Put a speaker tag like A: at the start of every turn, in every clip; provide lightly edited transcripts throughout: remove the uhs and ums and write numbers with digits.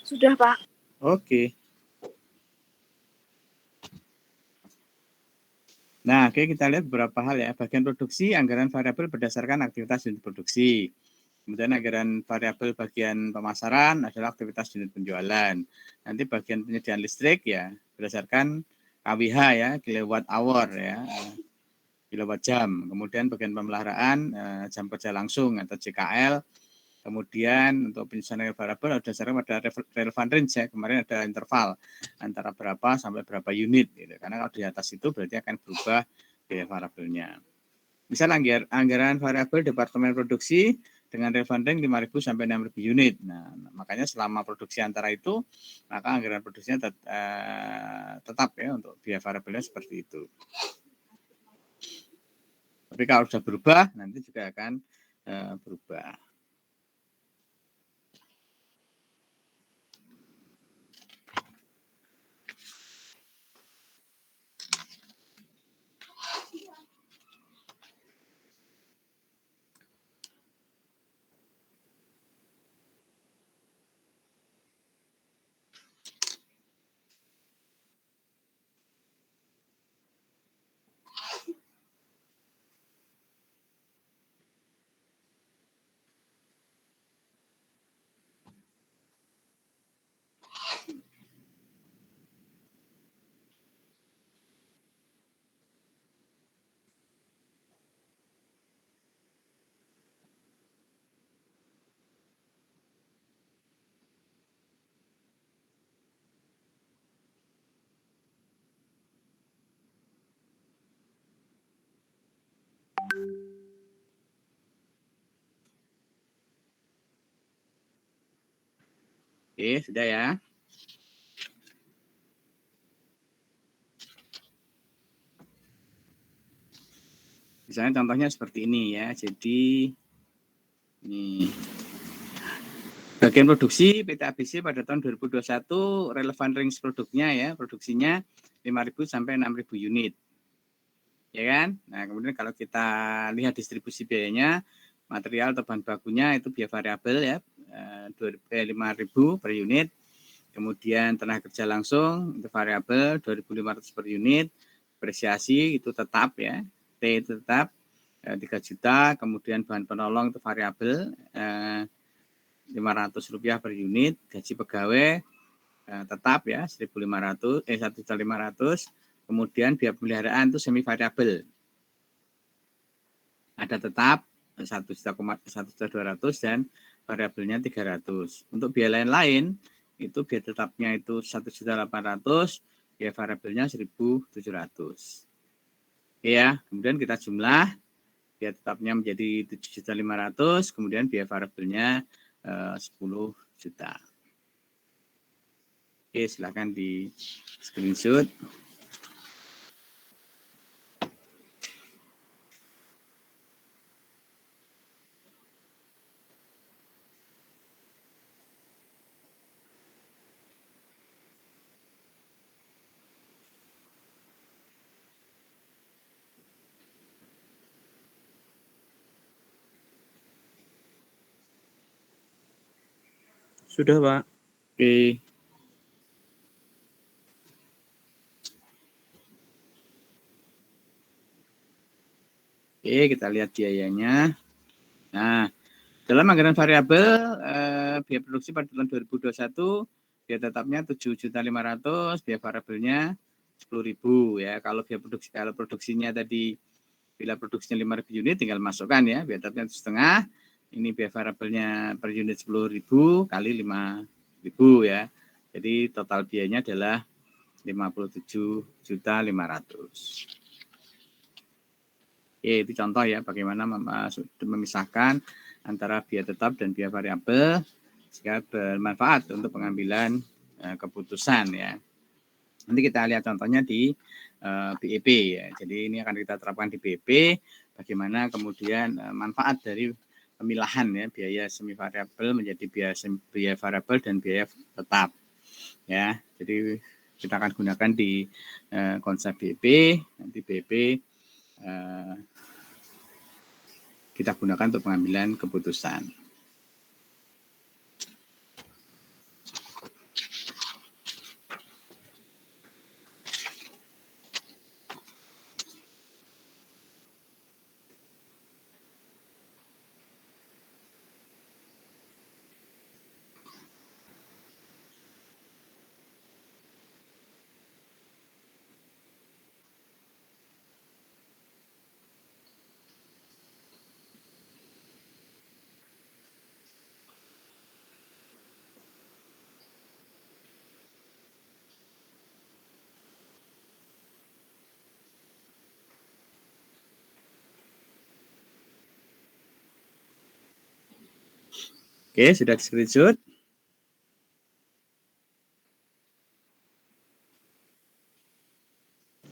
A: Sudah, Pak.
B: Oke. Nah, oke, kita lihat beberapa hal ya. Bagian produksi, anggaran variabel berdasarkan aktivitas unit produksi. Kemudian anggaran variabel bagian pemasaran adalah aktivitas unit penjualan. Nanti bagian penyediaan listrik ya berdasarkan KWH ya, kilowatt hour ya, kilowatt jam. Kemudian bagian pemeliharaan jam kerja langsung atau JKL. Kemudian untuk penyusunan variabel berdasarkan pada relevan range ya. Kemarin ada interval antara berapa sampai berapa unit gitu. Karena kalau di atas itu berarti akan berubah biaya variabelnya. Misal anggaran variabel Departemen Produksi dengan relevan range 5.000 sampai 6.000 unit. Nah, makanya selama produksi antara itu, maka anggaran produksinya tetap ya untuk biaya variabelnya seperti itu. Tapi kalau sudah berubah, nanti juga akan berubah. Oke, sudah ya. Misalnya contohnya seperti ini ya. Jadi ini bagian produksi PT ABC pada tahun 2021 relevan range produknya ya, produksinya 5.000 sampai 6.000 unit. Ya kan? Nah, kemudian kalau kita lihat distribusi biayanya, material atau bahan bakunya itu biaya variabel ya, 5.000 per unit. Kemudian tenaga kerja langsung itu variabel 2.500 per unit. Depresiasi itu tetap ya, T itu tetap 3 juta. Kemudian bahan penolong itu variabel Rp500 per unit. Gaji pegawai tetap ya 1.500. Kemudian biaya pemeliharaan itu semi variabel. Ada tetap 1.200 dan variabelnya 300. Untuk biaya lain-lain itu biaya tetapnya itu 1.800, biaya variabelnya 1.700. Ya, kemudian kita jumlah biaya tetapnya menjadi 7.500, kemudian biaya variabelnya 10 juta. Oke, silakan di screenshot.
C: Sudah, Pak.
B: Oke. Oke, kita lihat biayanya. Nah, dalam anggaran variabel biaya produksi pada tahun 2021 biaya tetapnya 7.500.000, biaya variabelnya 10.000 ya. Kalau biaya produksi, kalau produksinya tadi bila produksinya 5.000 unit tinggal masukkan ya, biaya tetapnya 1,5. Ini biaya variabelnya per unit 10.000 kali 5.000 ya. Jadi total biayanya adalah 57.500.000. Oke, itu contoh ya bagaimana memisahkan antara biaya tetap dan biaya variabel sehingga bermanfaat untuk pengambilan keputusan ya. Nanti kita lihat contohnya di BEP ya. Jadi ini akan kita terapkan di BEP bagaimana kemudian manfaat dari pemilahan ya biaya semi variabel menjadi biaya variabel dan biaya tetap ya. Jadi kita akan gunakan di konsep BEP. Nanti BEP kita gunakan untuk pengambilan keputusan. Oke, sudah di screenshot.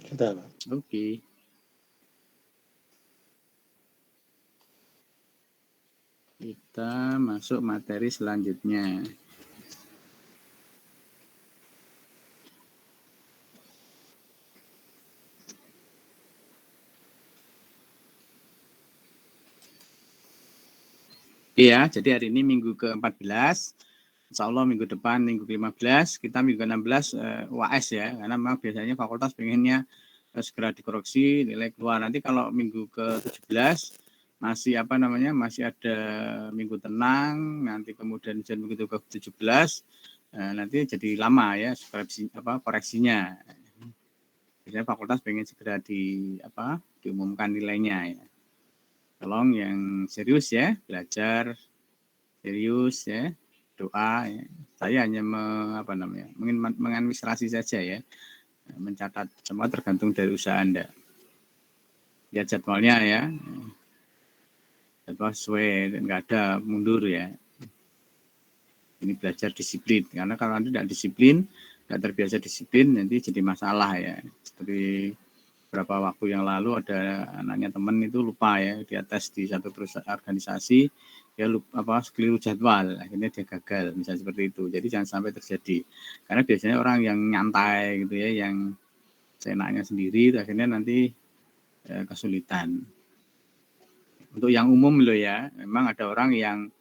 C: Sudah, Pak.
B: Oke. Kita masuk materi selanjutnya. Iya, jadi hari ini minggu ke-14. Insya Allah minggu depan, minggu ke-15, kita minggu ke-16 UAS ya. Karena memang biasanya fakultas pengennya segera dikoreksi, nilai keluar. Nanti kalau minggu ke-17, masih masih ada minggu tenang, nanti kemudian minggu ke-17, nanti jadi lama ya koreksinya. Biasanya fakultas pengen segera diumumkan nilainya ya. Tolong yang serius ya, belajar serius ya, doa ya. Saya hanya mengadministrasi saja ya, mencatat, semua tergantung dari usaha Anda. Ya jadwalnya ya, jadwal sesuai, nggak ada mundur ya. Ini belajar disiplin, karena kalau Anda tidak disiplin, nggak terbiasa disiplin, nanti jadi masalah ya. Seperti beberapa waktu yang lalu ada anaknya teman itu lupa ya, dia tes di satu perusahaan organisasi, dia lupa keliru jadwal, akhirnya dia gagal, misalnya seperti itu. Jadi jangan sampai terjadi, karena biasanya orang yang nyantai gitu ya, yang seenaknya sendiri, akhirnya nanti kesulitan. Untuk yang umum loh ya, memang ada orang yang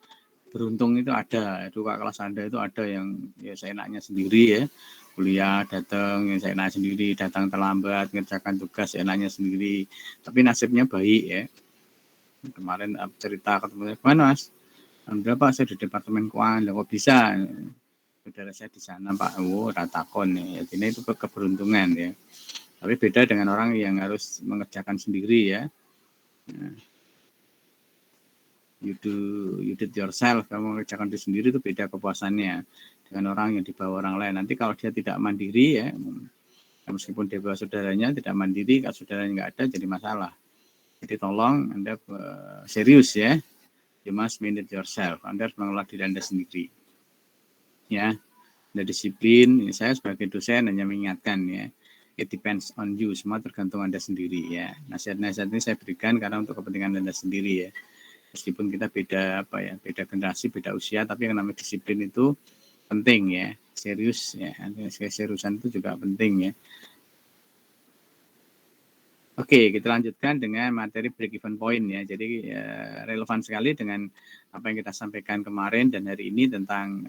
B: beruntung itu ada, itu Kak, kelas Anda itu ada yang ya seenaknya sendiri ya, kuliah datang yang seenaknya sendiri, datang terlambat, ngerjakan tugas seenaknya sendiri, tapi nasibnya baik ya. Kemarin cerita ke teman, mana Mas? Alhamdulillah Pak, saya di Departemen Keuangan, kok bisa? Saudara saya di sana Pak, ratakon ya, ini itu keberuntungan ya. Tapi beda dengan orang yang harus mengerjakan sendiri ya. Nah, you did yourself, kamu mengerjakan diri sendiri itu beda kepuasannya dengan orang yang dibawa orang lain. Nanti kalau dia tidak mandiri ya, meskipun dia bawa saudaranya tidak mandiri, kalau saudaranya nggak ada jadi masalah. Jadi tolong Anda serius ya, you must manage yourself. Anda harus mengelola diri Anda sendiri. Ya, Anda disiplin. Saya sebagai dosen hanya mengingatkan ya, it depends on you, semua tergantung Anda sendiri ya. Nasihat-nasihat ini saya berikan karena untuk kepentingan Anda sendiri ya. Meskipun kita beda beda generasi, beda usia, tapi yang namanya disiplin itu penting ya, serius ya, keseriusan itu juga penting ya. Oke, kita lanjutkan dengan materi break-even point ya. Jadi relevan sekali dengan apa yang kita sampaikan kemarin dan hari ini tentang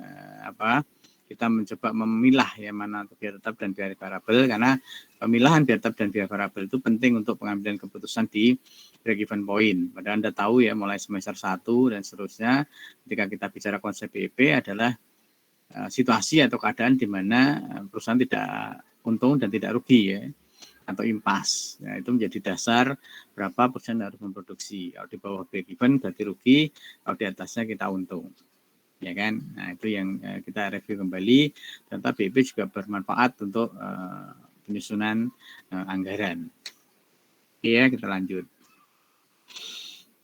B: kita mencoba memilah ya mana biaya tetap dan biaya variabel, karena pemilahan biaya tetap dan biaya variabel itu penting untuk pengambilan keputusan di break-even point. Padahal Anda tahu ya, mulai semester 1 dan seterusnya ketika kita bicara konsep BEP adalah situasi atau keadaan di mana perusahaan tidak untung dan tidak rugi ya, atau impas. Nah, itu menjadi dasar berapa persen harus memproduksi. Kalau di bawah break even berarti rugi, kalau di atasnya kita untung. Ya kan? Nah, itu yang kita review kembali. Ternyata BEP juga bermanfaat untuk penyusunan anggaran. Oke ya, kita lanjut.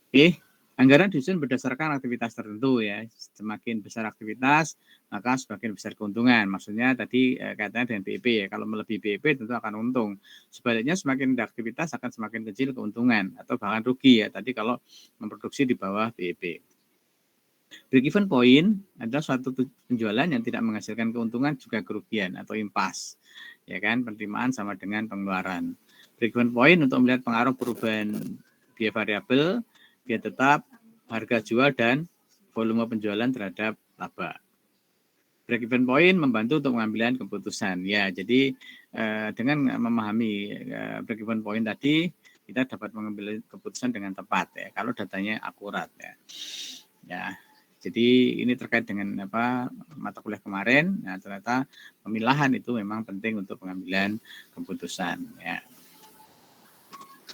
B: Oke, anggaran disusun berdasarkan aktivitas tertentu ya. Semakin besar aktivitas, maka semakin besar keuntungan. Maksudnya tadi kaitannya dengan BEP ya. Kalau melebihi BEP tentu akan untung. Sebaliknya semakin ada aktivitas akan semakin kecil keuntungan atau bahkan rugi ya. Tadi kalau memproduksi di bawah BEP. Break-even point adalah suatu penjualan yang tidak menghasilkan keuntungan juga kerugian atau impas. Ya kan, penerimaan sama dengan pengeluaran. Break-even point untuk melihat pengaruh perubahan biaya variabel, biaya tetap, harga jual, dan volume penjualan terhadap laba. Break-even point membantu untuk pengambilan keputusan. Ya, jadi dengan memahami break-even point tadi, kita dapat mengambil keputusan dengan tepat ya, kalau datanya akurat ya. Ya, jadi ini terkait dengan mata kuliah kemarin. Nah, ternyata pemilahan itu memang penting untuk pengambilan keputusan. Ya,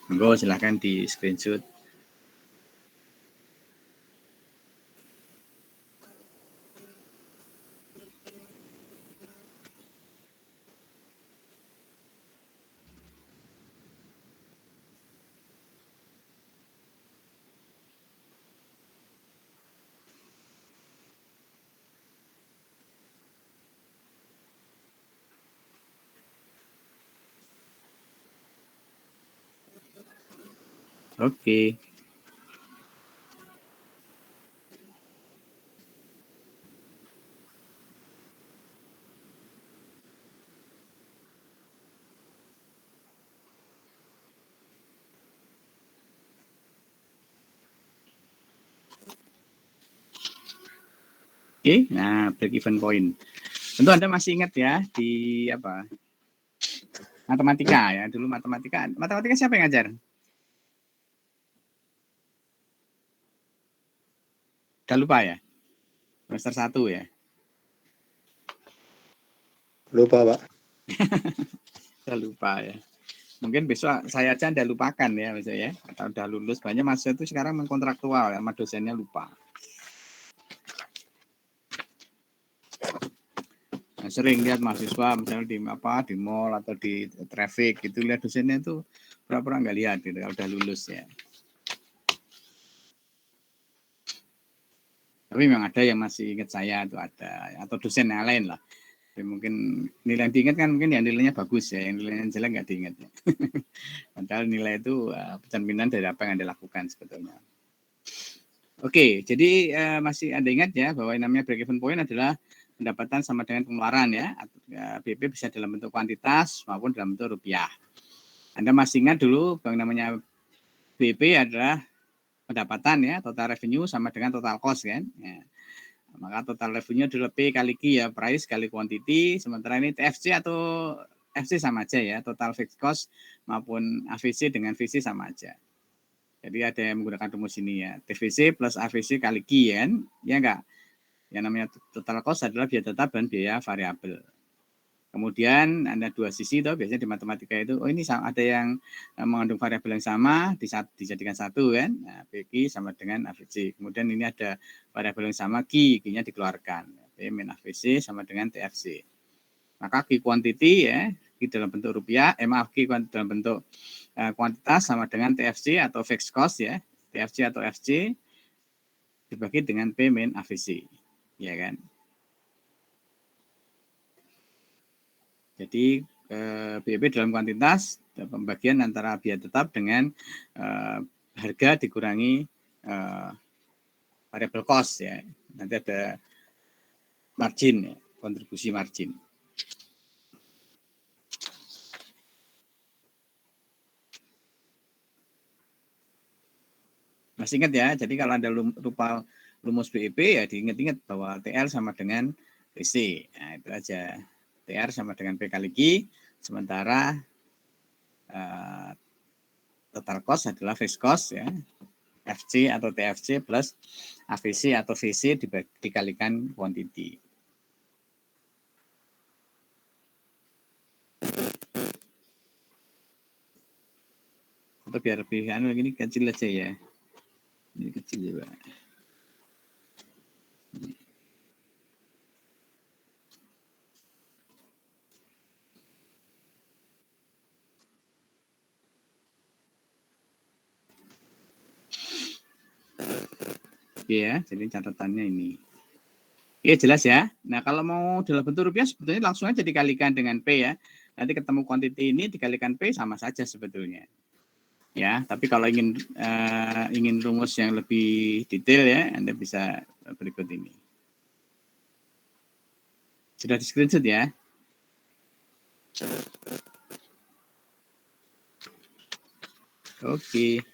B: monggo silahkan di screenshot. Oke. Oke, nah break even point. Tentu Anda masih ingat ya di apa? Matematika ya. Dulu matematika siapa yang ngajar? Udah lupa ya? Semester 1 ya?
C: Lupa, Pak.
B: Udah lupa ya. Mungkin besok saya aja Anda lupakan ya, misalnya ya. Atau udah lulus, banyak mahasiswa itu sekarang mengkontraktual ya, sama dosennya lupa. Nah, sering lihat mahasiswa misalnya di mall atau di traffic gitu, lihat dosennya itu pura-pura nggak lihat gitu kalau udah lulus ya. Tapi memang ada yang masih ingat saya itu ada, atau dosen yang lain lah. Jadi mungkin nilai yang diingat kan mungkin ya nilainya bagus ya, yang nilainya jelek nggak diingat ya. Padahal nilai itu pencerminan dari apa yang Anda lakukan sebetulnya. Oke, jadi masih Anda ingat ya bahwa yang namanya break even point adalah pendapatan sama dengan pengeluaran ya. BP bisa dalam bentuk kuantitas maupun dalam bentuk rupiah. Anda masih ingat dulu bahwa namanya BP adalah pendapatan ya, total revenue sama dengan total cost kan. Ya. Maka total revenue adalah P kali Q ya, price kali quantity. Sementara ini TFC atau FC sama aja ya, total fixed cost maupun AVC dengan VC sama aja. Jadi ada yang menggunakan rumus ini ya, TVC plus AVC kali Q ya kan, ya enggak? Yang namanya total cost adalah biaya tetap dan biaya variabel. Kemudian ada dua sisi tuh biasanya di matematika itu, oh ini ada yang mengandung variabel yang sama dijadikan satu kan, nah, PQ sama dengan AVC. Kemudian ini ada variabel yang sama Q-nya dikeluarkan, P min AVC sama dengan TFC. Maka Q quantity ya, Q dalam bentuk rupiah, Q dalam bentuk kuantitas sama dengan TFC atau fixed cost ya, TFC atau FC dibagi dengan P min AVC, ya kan? Jadi BEP dalam kuantitas pembagian antara biaya tetap dengan harga dikurangi variable cost ya. Nanti ada margin ya, kontribusi margin. Masih ingat ya, jadi kalau Anda lupa rumus BEP ya diingat-ingat bahwa TL sama dengan PC. Nah, itu aja. TR sama dengan P kali Q, sementara total cost adalah fixed cost ya. FC atau TFC plus AVC atau VC dikalikan quantity. Atau biar lebih ini kecil aja ya. Ini kecil juga. Oke ya, jadi catatannya ini. Oke, jelas ya. Nah, kalau mau dalam bentuk rupiah sebetulnya langsung aja dikalikan dengan P ya. Nanti ketemu quantity ini dikalikan P sama saja sebetulnya. Ya, tapi kalau ingin rumus yang lebih detail ya, Anda bisa berikut ini. Sudah di screenshot ya? Oke.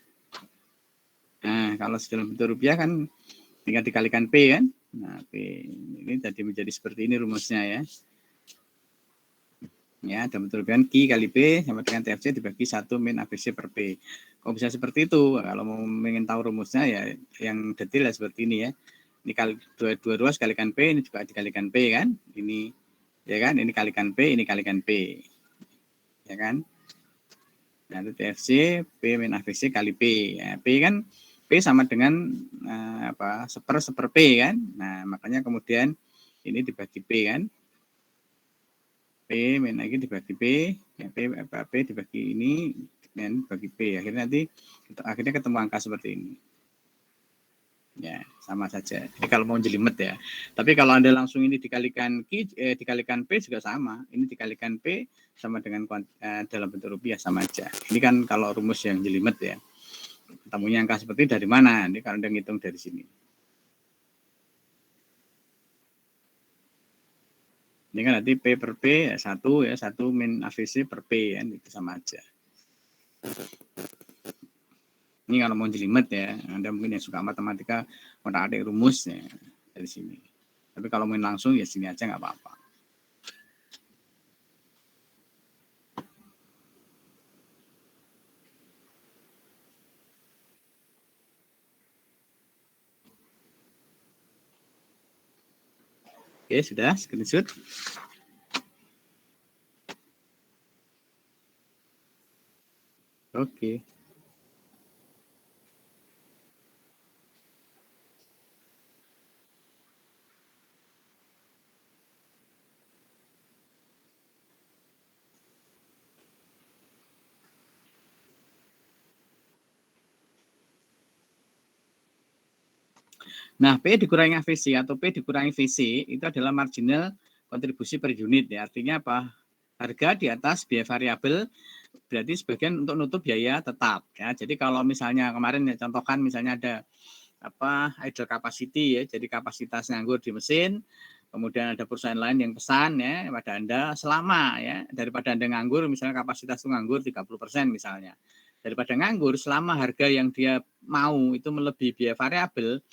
B: Nah, kalau dalam bentuk rupiah kan tinggal dikalikan P kan. Nah, P ini tadi menjadi seperti ini rumusnya ya. Ya, dalam bentuk rupiah Q kali P sama dengan TFC dibagi 1 min AVC per P. Kok bisa seperti itu? Kalau mau ingin tahu rumusnya ya yang detail ya seperti ini ya. Ini kali dua sekalikan P, ini juga dikalikan P kan. Ini ya kan, ini kalikan P, ini kalikan P. Ya kan? Nah, itu TFC P min AVC kali P. Ya, P kan P sama dengan seper P kan. Nah, makanya kemudian ini dibagi P kan. P min lagi dibagi P, ya, P dibagi ini dan bagi P. Akhirnya ketemu angka seperti ini. Ya, sama saja. Jadi kalau mau jelimet ya. Tapi kalau Anda langsung ini dikalikan dikalikan P juga sama. Ini dikalikan P sama dengan dalam bentuk rupiah sama aja. Ini kan kalau rumus yang jelimet ya. ketemunya angka seperti dari mana? Ini kalau Anda ngitung dari sini. Ini kan nanti P per P ya, 1 ya, 1 min AVC per P ya, itu sama aja. Ini kalau mau jelimet ya, Anda mungkin yang suka matematika, udah ada rumus ya dari sini. Tapi kalau main langsung ya sini aja nggak apa-apa. Oke, sudah screenshot. Oke. Nah, P dikurangi AVC atau P dikurangi VC itu adalah marginal kontribusi per unit ya. Artinya apa? Harga di atas biaya variabel berarti sebagian untuk nutup biaya tetap ya. Jadi kalau misalnya kemarin ya contohkan misalnya ada idle capacity ya, jadi kapasitas nganggur di mesin, kemudian ada perusahaan lain yang pesan ya pada Anda selama ya daripada Anda nganggur misalnya kapasitas itu nganggur 30% misalnya. Daripada nganggur selama harga yang dia mau itu melebihi biaya variabel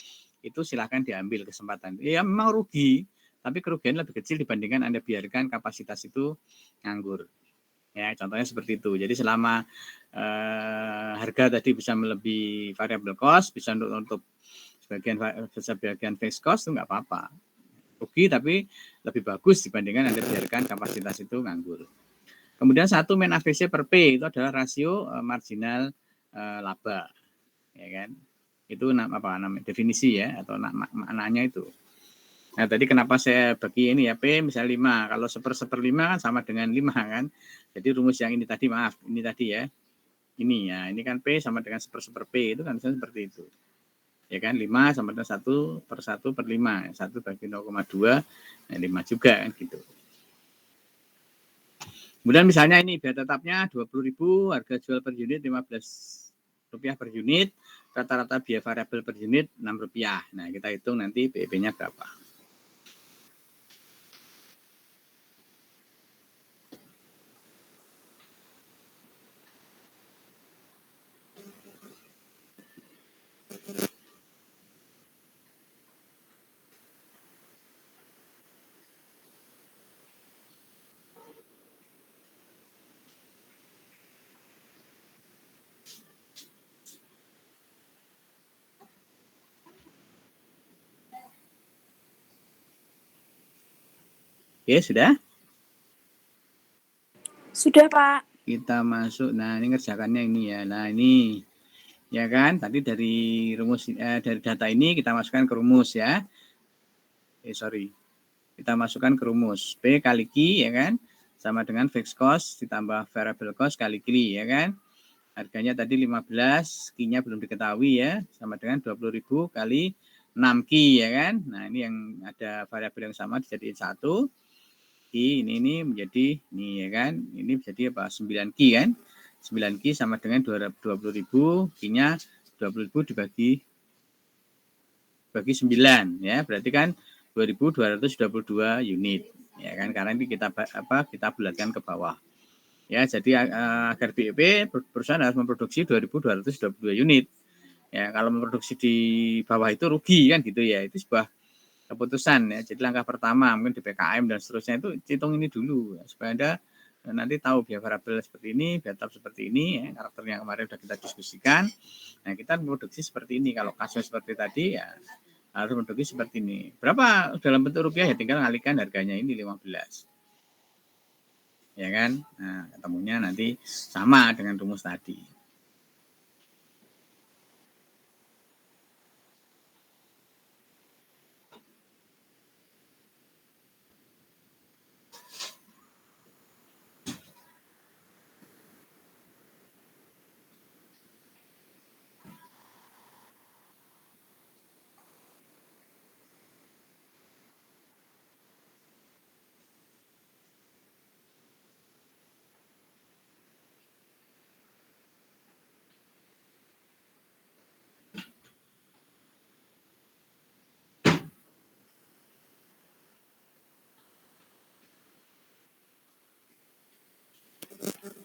B: itu silakan diambil kesempatan. Ya memang rugi, tapi kerugian lebih kecil dibandingkan Anda biarkan kapasitas itu nganggur. Ya, contohnya seperti itu. Jadi selama harga tadi bisa melebihi variable cost, bisa untuk sebagian fixed cost itu nggak apa-apa. Rugi tapi lebih bagus dibandingkan Anda biarkan kapasitas itu nganggur. Kemudian 1 min AVC per P itu adalah rasio marginal laba. Ya kan? Itu namanya definisi ya atau maknanya itu. Nah, tadi kenapa saya bagi ini ya P misalnya 5. Kalau 1/5 kan sama dengan 5 kan. Jadi rumus yang ini tadi ini tadi ya. Ini ya, ini kan P sama dengan 1/P itu kan seperti itu. Ya kan 5 sama dengan 1/1/5. 1 bagi 0,2 nah 5 juga kan gitu. Kemudian misalnya ini biaya tetapnya 20.000, harga jual per unit Rp15 per unit, rata-rata biaya variabel per unit Rp6. Nah, kita hitung nanti BEP-nya berapa. Oke, sudah?
A: Sudah, Pak.
B: Kita masuk. Nah, ini ngerjakannya ini ya. Nah, ini ya kan tadi dari rumus dari data ini kita masukkan ke rumus ya. Kita masukkan ke rumus P kali Q ya kan sama dengan fixed cost ditambah variable cost kali Q ya kan. Harganya tadi 15, Q-nya belum diketahui ya, sama dengan 20.000 kali 6 Q ya kan. Nah, ini yang ada variabel yang sama dijadiin 1. Q ini menjadi ini ya kan. Ini menjadi apa? 9 Q kan. 9 Q sama dengan 20.000, Q-nya 20.000 dibagi 9 ya. Berarti kan 2.222 unit ya kan, karena ini kita bulatkan ke bawah. Ya, jadi agar BEP perusahaan harus memproduksi 2.222 unit. Ya, kalau memproduksi di bawah itu rugi kan gitu ya. Itu sebuah keputusan ya. Jadi langkah pertama mungkin di PKM dan seterusnya itu hitung ini dulu ya, supaya Anda nanti tahu biaya variabel seperti ini, biaya tetap seperti ini ya, karakternya kemarin sudah kita diskusikan. Nah, kita memproduksi seperti ini. Kalau kasus seperti tadi ya harus memproduksi seperti ini. Berapa dalam bentuk rupiah ya tinggal ngalihkan harganya ini 15. Ya kan? Nah, ketemunya nanti sama dengan rumus tadi.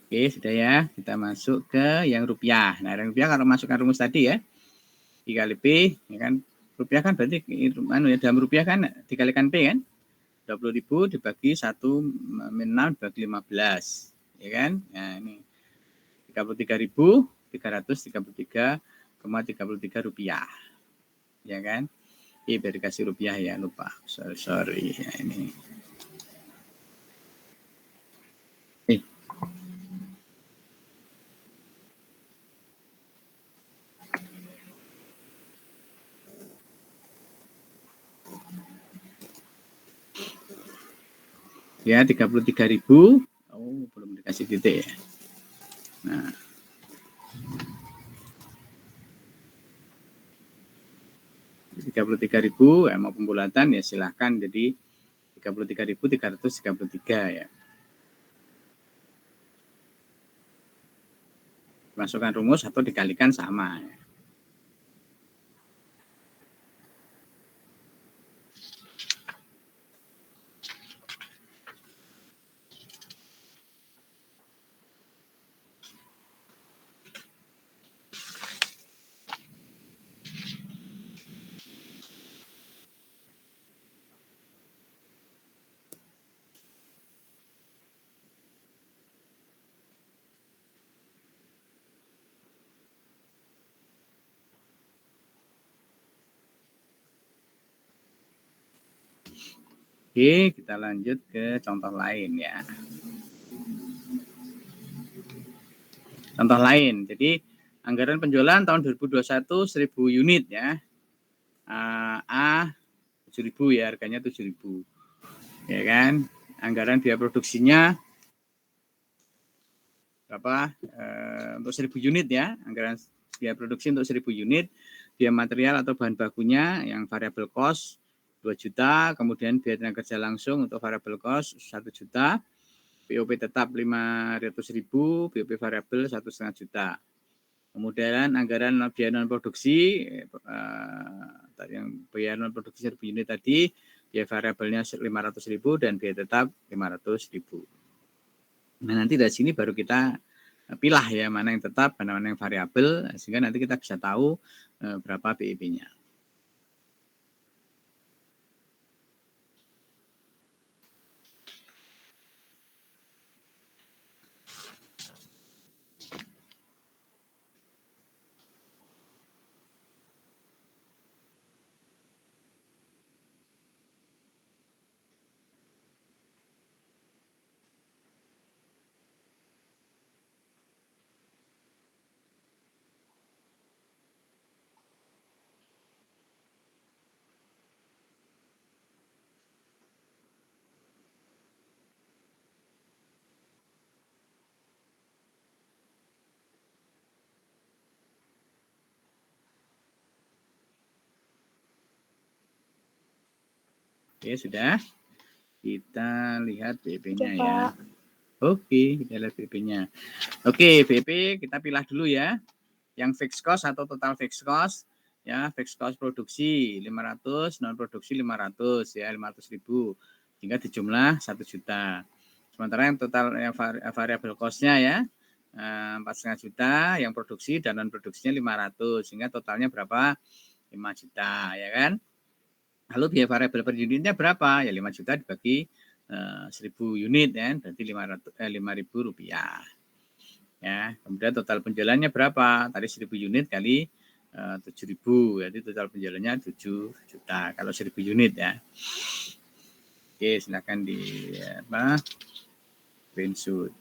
B: Oke, sudah ya. Kita masuk ke yang rupiah. Nah, yang rupiah kalau masukkan rumus tadi ya, I kali P, ya kan? Rupiah kan berarti dalam rupiah kan dikalikan P kan? 20.000 dibagi 1 min 6 dibagi 15. Ya kan? Nah, ini 33.333,33 rupiah. Ya kan? Biar dikasih rupiah ya, lupa. Sorry. Ya, ini. Ya, 33.000. Oh, belum dikasih titik ya. Nah, 33.000 mau pembulatan ya silahkan jadi 33.333 ya. Masukkan rumus atau dikalikan sama ya. Oke, kita lanjut ke contoh lain ya. Contoh lain, jadi anggaran penjualan tahun 2021 1000 unit ya. A 7.000 ya, harganya 7.000. Ya kan? Anggaran biaya produksinya berapa? Untuk 1000 unit ya, anggaran biaya produksi untuk 1000 unit, biaya material atau bahan bakunya yang variable cost 2 juta, kemudian biaya tenaga kerja langsung untuk variable cost 1 juta, BOP tetap 500.000, BOP variabel 1,5 juta. Kemudian anggaran biaya non produksi yang biaya non produksi 1000 unit tadi, biaya variabelnya 500.000 dan biaya tetap 500.000. Nah, nanti dari sini baru kita pilah ya mana yang tetap, mana yang variabel, sehingga nanti kita bisa tahu berapa BEP-nya. Oke, sudah. Kita lihat BEP-nya ya. Oke, kita lihat BEP-nya. Oke, BEP kita pilih dulu ya. Yang fixed cost atau total fixed cost ya, fixed cost produksi 500, non produksi 500 ya, 500.000 sehingga dijumlah 1 juta. Sementara yang total yang variable cost-nya ya 4,5 juta, yang produksi dan non produksinya 500 sehingga totalnya berapa? 5 juta ya kan. Lalu biaya variabel per unitnya berapa? Ya 5 juta dibagi 1000 unit ya, berarti 5.000 rupiah. Ya, kemudian total penjualannya berapa? Tadi 1000 unit kali 7.000, jadi total penjualannya 7 juta kalau 1000 unit ya. Oke, silakan di screenshot.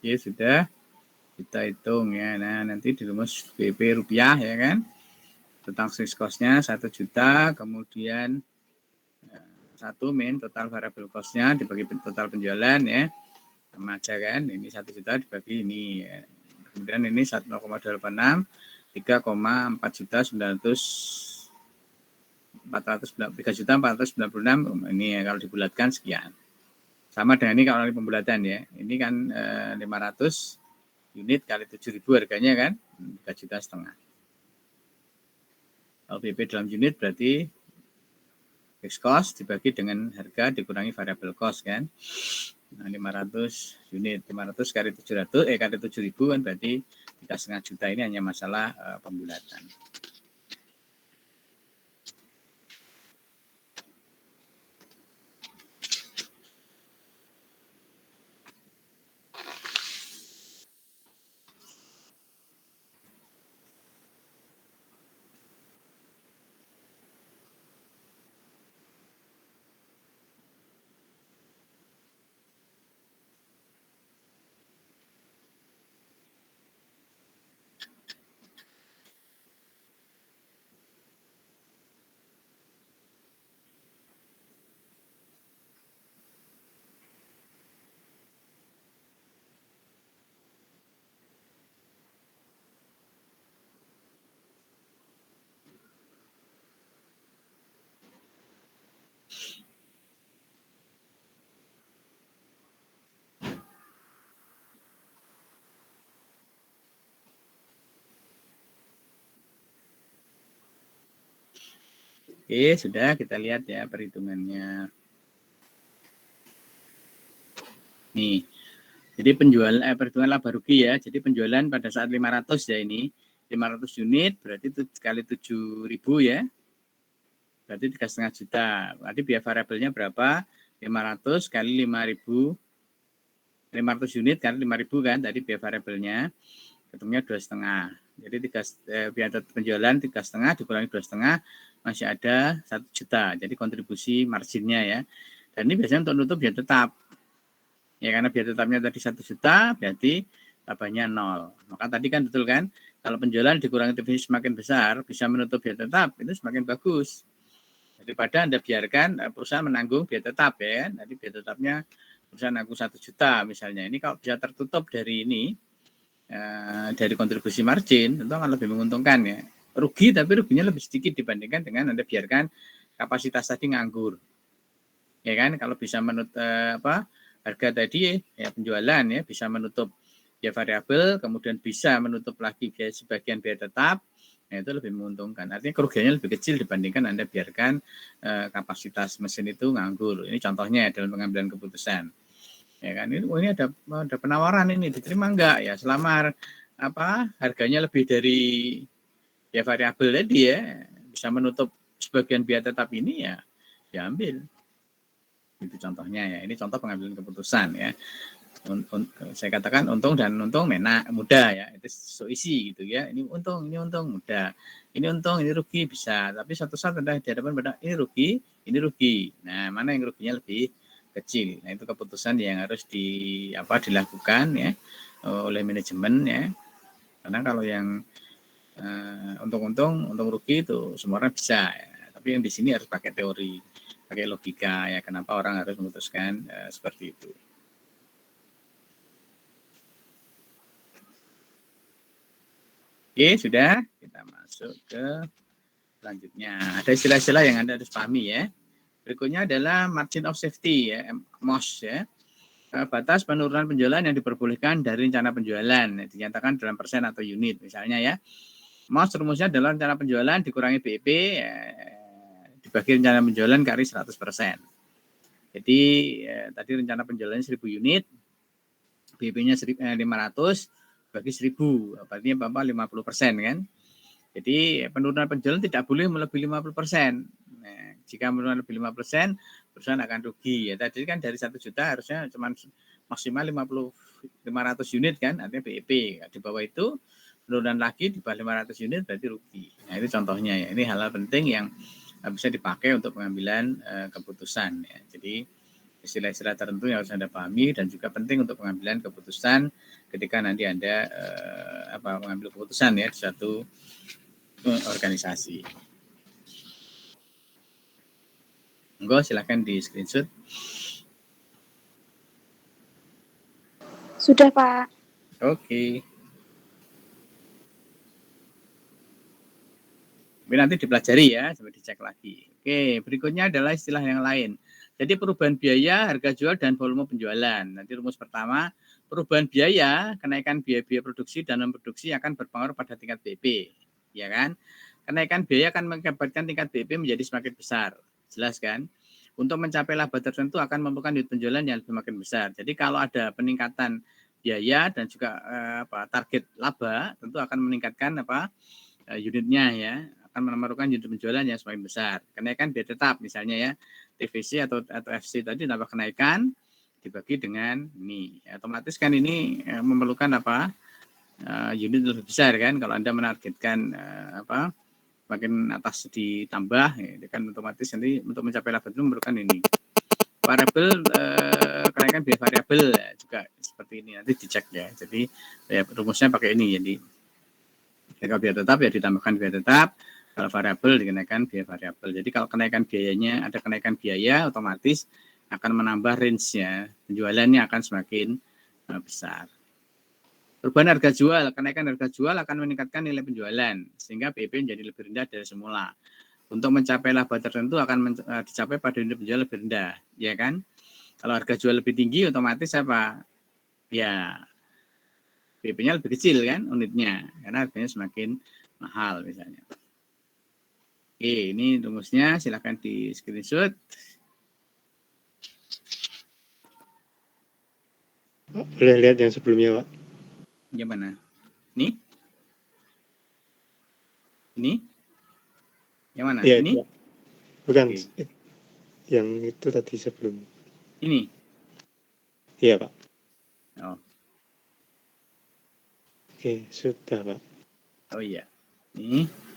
B: Oke, sudah. Kita hitung ya. Nah, nanti di rumus BP rupiah ya kan. Tentang fixed cost-nya 1 juta, kemudian 1 min total variable cost-nya dibagi total penjualan ya. Sama aja kan. Ini 1 juta dibagi ini ya. Kemudian ini 0,86 3,4 juta 3.496 ini ya, kalau dibulatkan sekian. Sama dengan ini kalau ini pembulatan ya. Ini kan 500 unit kali 7.000 harganya kan 3,5 juta. Kalau BP dalam unit berarti fixed cost dibagi dengan harga dikurangi variable cost kan. Nah, 500 unit, 500 kali 700 kali 7.000 kan berarti 3,5 juta. Ini hanya masalah pembulatan. Oke, sudah kita lihat ya perhitungannya. Nih, jadi perhitungan laba rugi ya. Jadi penjualan pada saat 500 ya ini. 500 unit berarti kali 7.000 ya. Berarti 3,5 juta. Berarti biaya variabelnya berapa? 500 kali 5.000. 500 unit kali 5.000 kan tadi biaya variabelnya. Ketemunya 2,5. Jadi biaya penjualan 3,5 dikurangi 2,5 masih ada 1 juta. Jadi kontribusi marginnya ya. Dan ini biasanya untuk nutup biaya tetap. Ya karena biaya tetapnya tadi 1 juta berarti labanya 0. Maka tadi kan betul kan? Kalau penjualan dikurangi divisi semakin besar bisa menutup biaya tetap itu semakin bagus. Daripada Anda biarkan perusahaan menanggung biaya tetap ya. Nanti biaya tetapnya perusahaan nanggung 1 juta misalnya. Ini kalau bisa tertutup dari ini dari kontribusi margin tentu akan lebih menguntungkan ya. Rugi tapi ruginya lebih sedikit dibandingkan dengan Anda biarkan kapasitas tadi nganggur. Ya kan kalau bisa menutup harga tadi ya penjualan ya bisa menutup biaya variabel kemudian bisa menutup lagi sebagian biaya tetap. Nah, itu lebih menguntungkan. Artinya kerugiannya lebih kecil dibandingkan Anda biarkan kapasitas mesin itu nganggur. Ini contohnya dalam pengambilan keputusan. Ya kan ini ada penawaran ini diterima enggak ya selama harganya lebih dari biaya variabel tadi ya bisa menutup sebagian biaya tetap ini ya diambil. Itu contohnya ya. Ini contoh pengambilan keputusan ya. Saya katakan untung dan untung mudah ya. Itu so easy gitu ya. Ini untung mudah. Ini untung, ini rugi bisa. Tapi suatu saat Anda dihadapkan pada ini rugi. Nah, mana yang ruginya lebih kecil. Nah, itu keputusan yang harus dilakukan ya oleh manajemen ya. Karena kalau yang untung rugi itu semua orang bisa ya. Tapi yang di sini harus pakai teori, pakai logika ya kenapa orang harus memutuskan seperti itu. Oke, sudah. Kita masuk ke selanjutnya. Ada istilah-istilah yang Anda harus pahami ya. Berikutnya adalah margin of safety ya, MOS ya. Batas penurunan penjualan yang diperbolehkan dari rencana penjualan dinyatakan dalam persen atau unit misalnya ya. MOS rumusnya adalah rencana penjualan dikurangi BEP dibagi rencana penjualan kali 100%. Jadi tadi rencana penjualan 1.000 unit, BEP-nya 500 bagi 1.000, berarti Bapak 50% kan. Jadi penurunan penjualan tidak boleh melebihi 50%. Nah, jika menurun lebih 5%, perusahaan akan rugi. Ya, tadi kan dari 1 juta harusnya cuma maksimal 500 unit kan, artinya BEP. Di bawah itu penurunan lagi di bawah 500 unit berarti rugi. Nah, itu contohnya ya. Ini hal-hal penting yang bisa dipakai untuk pengambilan keputusan ya. Jadi istilah-istilah tertentu yang harus Anda pahami dan juga penting untuk pengambilan keputusan ketika nanti Anda mengambil keputusan ya di suatu organisasi. Monggo silakan di screenshot.
A: Sudah, Pak.
B: Oke. Tapi nanti dipelajari ya, sampai dicek lagi. Oke, berikutnya adalah istilah yang lain. Jadi perubahan biaya, harga jual, dan volume penjualan. Nanti rumus pertama, perubahan biaya, kenaikan biaya-biaya produksi dan non-produksi akan berpengaruh pada tingkat BP. Ya kan? Kenaikan biaya akan mengakibatkan tingkat BP menjadi semakin besar. Jelas kan? Untuk mencapai laba tertentu akan memerlukan unit penjualan yang semakin besar. Jadi kalau ada peningkatan biaya dan juga target laba, tentu akan meningkatkan unitnya ya, akan memerlukan unit penjualan yang semakin besar. Kenaikan biaya tetap misalnya ya, TVC atau FC tadi tambah kenaikan dibagi dengan ini. Otomatis kan ini memerlukan unit lebih besar kan. Kalau Anda menargetkan makin atas ditambah ya, kan otomatis nanti untuk mencapai laba itu memerlukan ini. Variabel kenaikan biaya variabel ya, juga seperti ini nanti dicek ya. Jadi ya, rumusnya pakai ini. Jadi kalau biaya tetap ya ditambahkan biaya tetap, kalau variabel dikenakan biaya variabel. Jadi kalau kenaikan biayanya ada kenaikan biaya, otomatis akan menambah range-nya, penjualannya akan semakin besar. Perubahan harga jual, kenaikan harga jual akan meningkatkan nilai penjualan sehingga BP menjadi lebih rendah dari semula. Untuk mencapai laba tertentu akan dicapai pada unit penjualan lebih rendah, ya kan? Kalau harga jual lebih tinggi, otomatis apa? Ya, BP-nya lebih kecil kan unitnya, karena harganya semakin mahal misalnya. Oke, ini rumusnya, silakan di screenshot.
C: Boleh lihat yang sebelumnya, Pak.
B: Yang mana? Ini? Ini? Yang mana?
C: Ya,
B: ini?
C: Pak. Bukan.
B: Oke.
C: Yang itu tadi sebelum.
B: Ini?
C: Iya, Pak.
B: Oh.
C: Oke, sudah, Pak.
B: Oh iya. Ini.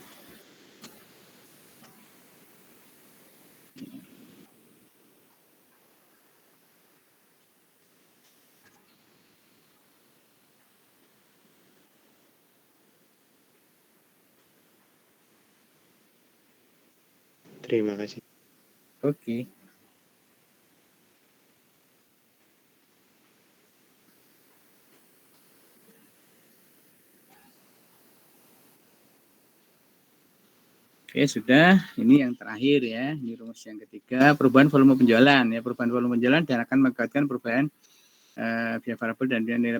C: Terima kasih.
B: Oke. Oke, sudah. Ini yang terakhir ya. Ini rumus yang ketiga, perubahan volume penjualan ya. Perubahan volume penjualan dan akan mengakibatkan perubahan biaya variabel dan nilai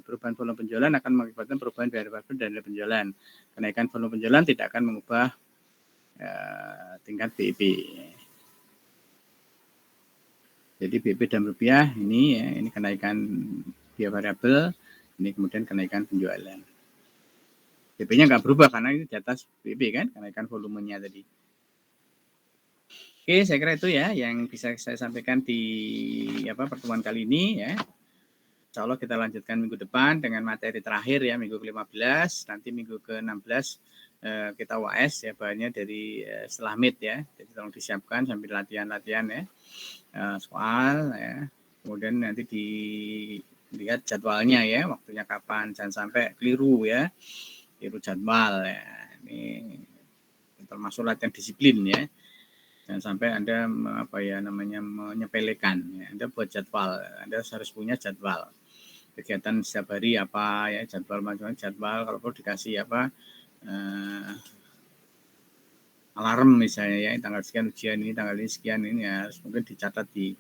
B: perubahan volume penjualan akan mengakibatkan perubahan biaya variabel dan nilai penjualan. Kenaikan volume penjualan tidak akan mengubah tingkat BIP. Jadi BIP dan rupiah ini ya, ini kenaikan biaya variabel, ini kemudian kenaikan penjualan. BP-nya nggak berubah karena ini di atas BIP kan, kenaikan volumenya tadi. Oke, saya kira itu ya yang bisa saya sampaikan di pertemuan kali ini ya. Insya Allah kita lanjutkan minggu depan dengan materi terakhir ya, minggu ke-15, nanti minggu ke-16 kita UAS ya, bahannya dari setelah MIT ya, jadi tolong disiapkan sambil latihan-latihan ya, soal ya, kemudian nanti dilihat jadwalnya ya, waktunya kapan, jangan sampai keliru ya, keliru jadwal ya, ini termasuk latihan disiplin ya. Jangan sampai Anda menyepelekan ya. Anda buat jadwal, Anda harus punya jadwal kegiatan setiap hari apa ya, jadwal macam-macam jadwal, kalau perlu dikasih alarm misalnya ya, tanggal sekian ujian ini, tanggal ini sekian ini ya, harus mungkin dicatat di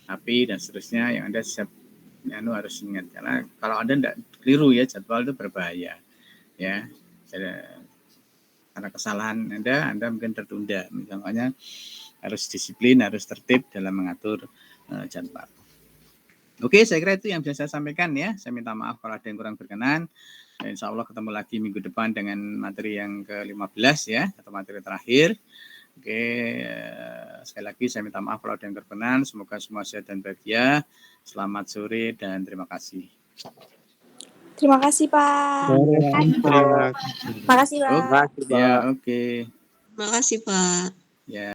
B: HP dan seterusnya yang Anda siap harus ingat, karena kalau Anda tidak keliru ya, jadwal itu berbahaya ya. Karena kesalahan Anda mungkin tertunda, misalnya harus disiplin, harus tertib dalam mengatur jadwal. Oke, saya kira itu yang bisa saya sampaikan ya. Saya minta maaf kalau ada yang kurang berkenan. Insya Allah ketemu lagi minggu depan dengan materi yang ke-15 ya, atau materi terakhir. Oke, sekali lagi saya minta maaf kalau ada yang berkenan. Semoga semua sehat dan bahagia. Selamat sore dan terima kasih.
A: Terima kasih, Pak.
C: Terima kasih.
A: Makasih, Pak.
B: Ya, oke.
D: Makasih, Pak.
B: Ya.